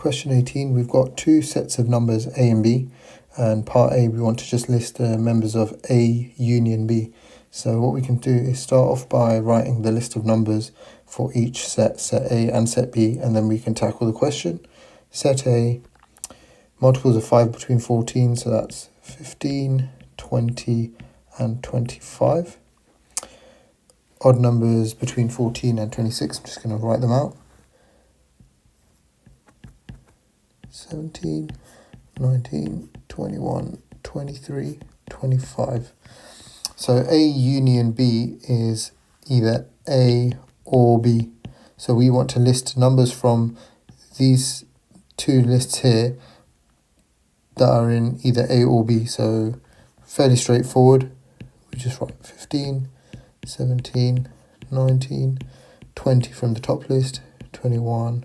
Question 18, we've got two sets of numbers A and B, and part A we want to just list the members of A union B. So what we can do is start off by writing the list of numbers for each set, set A and set B, and then we can tackle the question. Set A, multiples of 5 between 14, so that's 15, 20 and 25. Odd numbers between 14 and 26, I'm just going to write them out. 17, 19, 21, 23, 25. So A union B is either A or B. So we want to list numbers from these two lists here that are in either A or B. So fairly straightforward. We just write 15, 17, 19, 20 from the top list, 21,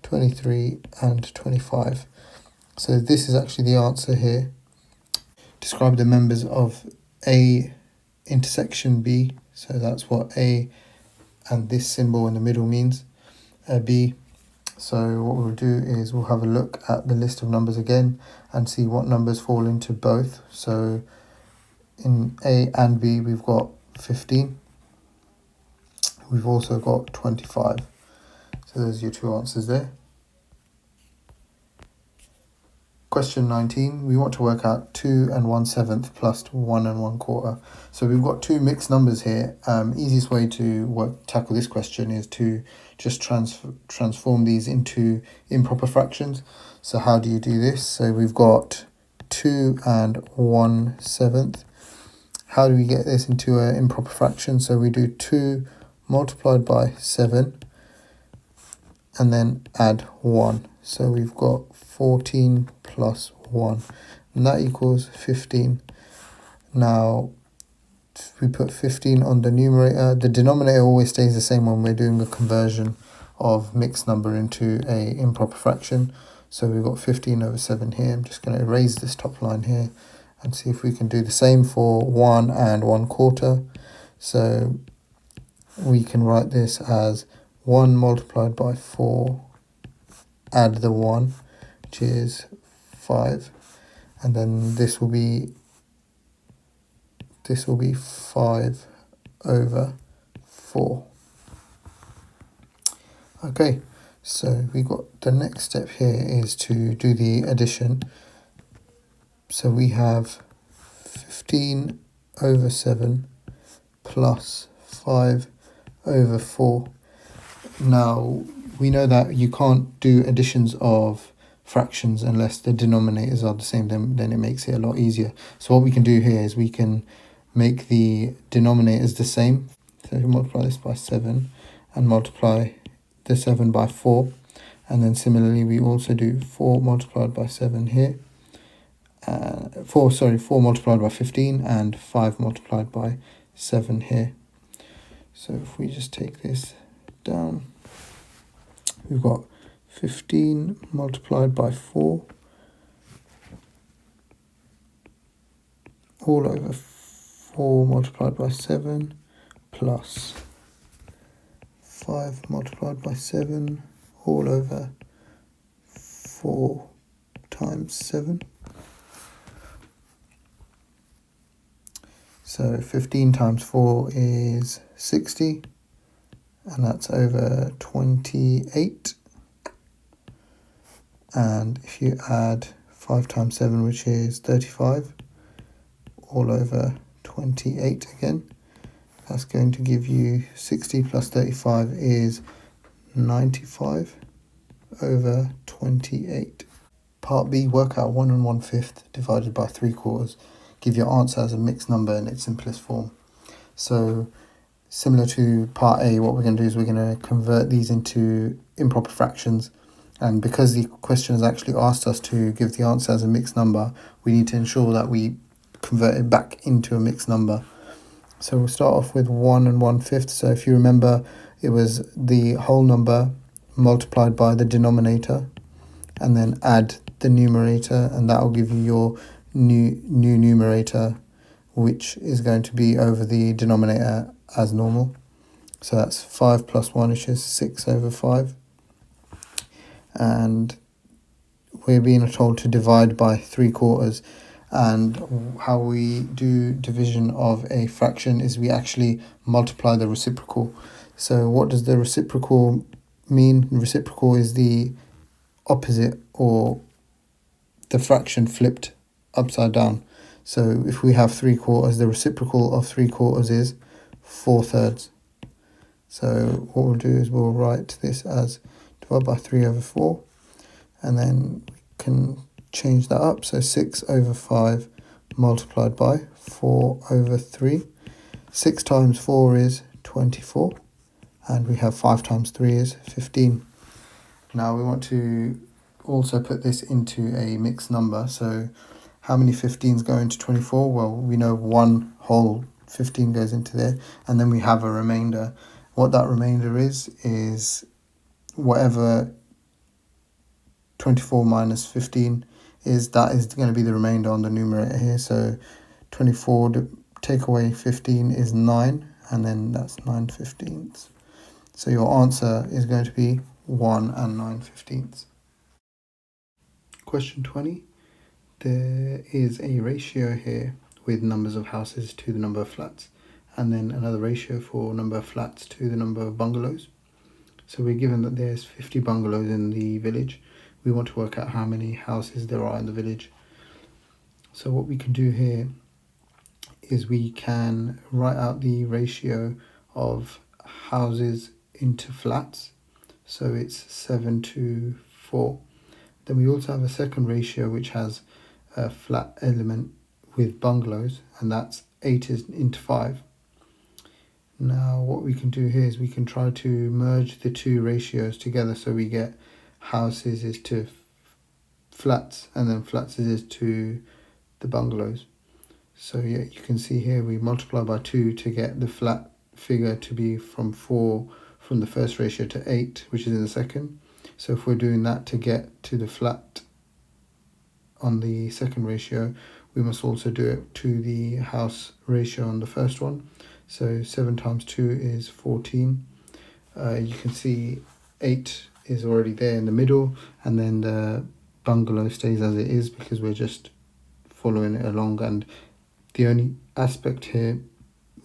23 and 25. So this is actually the answer here. Describe the members of A intersection B. So that's what A and this symbol in the middle means, B. So what we'll do is we'll have a look at the list of numbers again and see what numbers fall into both. So in A and B we've got 15. We've also got 25. So those are your two answers there. Question 19, we want to work out 2 and 1/7 plus 1 and 1/4. So we've got two mixed numbers here. Easiest way to tackle this question is to just transform these into improper fractions. So how do you do this? So we've got 2 and 1/7. How do we get this into an improper fraction? So we do 2 multiplied by 7 and then add 1. So we've got 14 plus 1, and that equals 15. Now, if we put 15 on the numerator, the denominator always stays the same when we're doing a conversion of mixed number into a improper fraction. So we've got 15 over 7 here. I'm just going to erase this top line here and see if we can do the same for 1 and 1/4. So we can write this as 1 multiplied by 4, add the 1, which is 5, and then this will be 5 over 4. Okay, so we got the next step here is to do the addition. So we have 15 over 7 plus 5 over 4. Now we know that you can't do additions of fractions unless the denominators are the same, then it makes it a lot easier. So what we can do here is we can make the denominators the same. So we multiply this by 7 and multiply the 7 by 4, and then similarly we also do 4 multiplied by 7 here, 4 multiplied by 15 and 5 multiplied by 7 here. So if we just take this down, we've got 15 multiplied by 4 all over 4 multiplied by 7 plus 5 multiplied by 7 all over 4 times 7. So 15 times 4 is 60, and that's over 28. And if you add 5 times 7, which is 35, all over 28 again, that's going to give you 60 plus 35 is 95 over 28. Part B, work out 1 and 1/5 divided by 3/4. Give your answer as a mixed number in its simplest form. So similar to part A, what we're going to do is we're going to convert these into improper fractions. And because the question has actually asked us to give the answer as a mixed number, we need to ensure that we convert it back into a mixed number. So we'll start off with 1 and 1/5. So if you remember, it was the whole number multiplied by the denominator and then add the numerator, and that will give you your new numerator, which is going to be over the denominator as normal. So that's 5 plus 1, which is 6 over 5. And we're being told to divide by 3/4, and how we do division of a fraction is we actually multiply the reciprocal. So what does the reciprocal mean? Reciprocal is the opposite, or the fraction flipped upside down. So if we have 3/4, the reciprocal of 3/4 is 4/3. So what we'll do is we'll write this as divide by 3/4, and then we can change that up. So 6/5 multiplied by 4/3. 6 times 4 is 24, and we have 5 times 3 is 15. Now we want to also put this into a mixed number. So how many 15s go into 24? Well, we know one whole 15 goes into there, and then we have a remainder. What that remainder is whatever 24 minus 15 is, that is going to be the remainder on the numerator here. So 24 to take away 15 is 9, and then that's 9/15. So your answer is going to be 1 and 9/15. Question 20. There is a ratio here with numbers of houses to the number of flats, and then another ratio for number of flats to the number of bungalows. So we're given that there's 50 bungalows in the village. We want to work out how many houses there are in the village. So what we can do here is we can write out the ratio of houses into flats. So it's 7:4. Then we also have a second ratio which has a flat element with bungalows, and that's 8:5. Now what we can do here is we can try to merge the two ratios together, so we get houses is to flats, and then flats is to the bungalows. So yeah, you can see here we multiply by 2 to get the flat figure to be from 4 from the first ratio to 8, which is in the second. So if we're doing that to get to the flat on the second ratio, we must also do it to the house ratio on the first one. So 7 times 2 is 14. You can see 8 is already there in the middle, and then the bungalow stays as it is because we're just following it along, and the only aspect here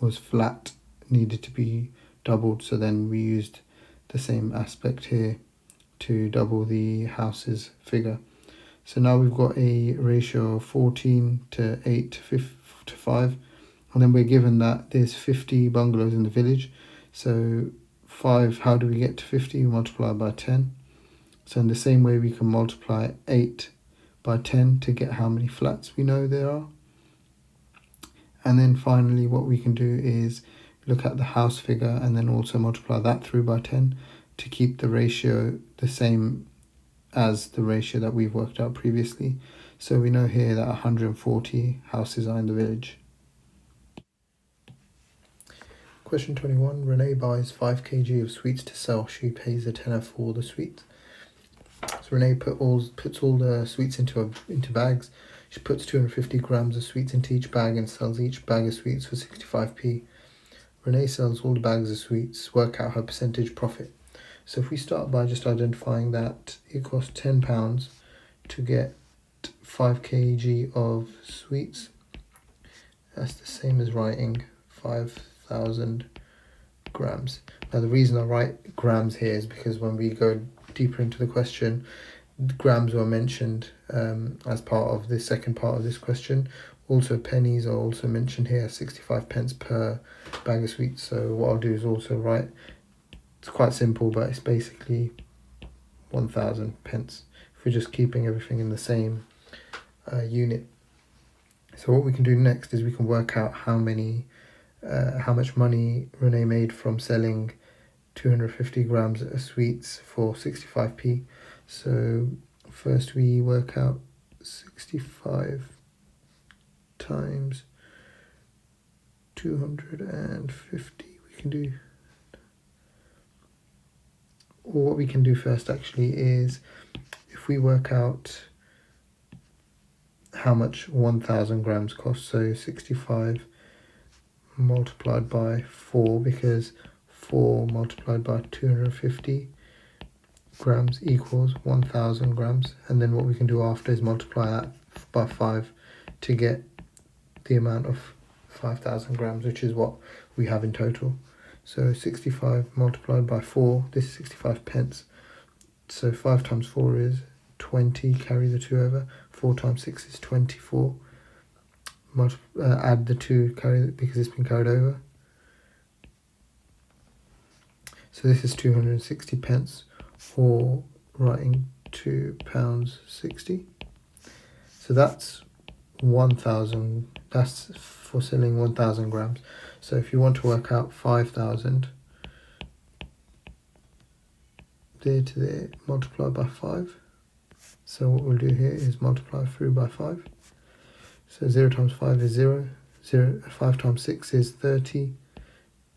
was flat needed to be doubled, so then we used the same aspect here to double the house's figure. So now we've got a ratio of 14 to 8 to 5, and then we're given that there's 50 bungalows in the village. So 5, how do we get to 50? We multiply by 10. So in the same way we can multiply 8 by 10 to get how many flats we know there are. And then finally what we can do is look at the house figure and then also multiply that through by 10 to keep the ratio the same as the ratio that we've worked out previously. So we know here that 140 houses are in the village. Question 21. Renee buys 5 kg of sweets to sell. She pays a tenner for the sweets. So Renee puts all the sweets into bags. She puts 250 grams of sweets into each bag and sells each bag of sweets for 65p. Renee sells all the bags of sweets. Work out her percentage profit. So if we start by just identifying that it costs £10 to get 5 kg of sweets, that's the same as writing 5,000 grams. Now the reason I write grams here is because when we go deeper into the question, the grams were mentioned as part of the second part of this question. Also pennies are also mentioned here, 65 pence per bag of sweets. So what I'll do is also write, it's quite simple, but it's basically 1,000 pence if we're just keeping everything in the same unit. So what we can do next is we can work out how much money Renee made from selling 250 grams of sweets for 65p. So first we work out 65 times 250. We can do, or what we can do first actually is if we work out how much 1,000 grams costs, so 65 multiplied by 4, because 4 multiplied by 250 grams equals 1000 grams, and then what we can do after is multiply that by 5 to get the amount of 5000 grams, which is what we have in total. So 65 multiplied by 4, this is 65 pence. So 5 times 4 is 20, carry the 2 over. 4 times 6 is 24. Add the 2, carry because it's been carried over. So this is 260 pence, or writing £2.60. So that's 1000, that's for selling 1000 grams. So if you want to work out 5000, there to there, multiply by 5. So what we'll do here is multiply through by 5. So 0 times 5 is 0. 5 times 6 is 30.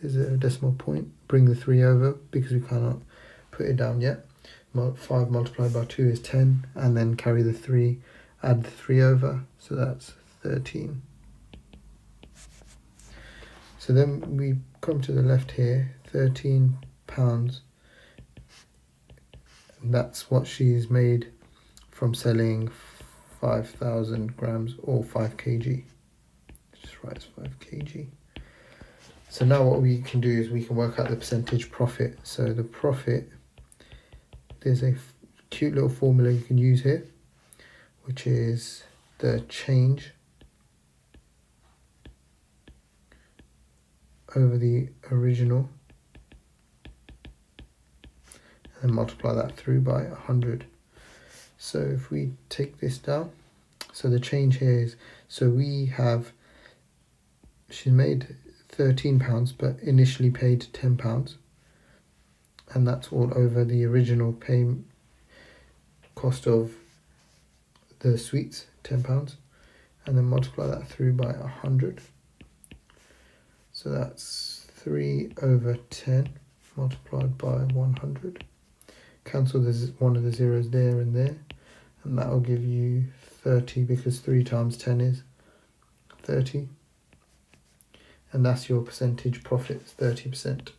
There's a decimal point. Bring the 3 over because we cannot put it down yet. 5 multiplied by 2 is 10. And then carry the 3, add the 3 over. So that's 13. So then we come to the left here, 13 pounds. And that's what she's made from selling 5000 grams or 5 kg. Just write as 5 kg. So now what we can do is we can work out the percentage profit. So the profit, there's a cute little formula you can use here, which is the change over the original, and multiply that through by 100. So if we take this down, so the change here is, so we have, she's made £13 but initially paid £10, and that's all over the original pay cost of the sweets, £10, and then multiply that through by 100. So that's 3 over 10 multiplied by 100. Cancel this, one of the zeros there and there, and that will give you 30 because 3 times 10 is 30. And that's your percentage profit, 30%.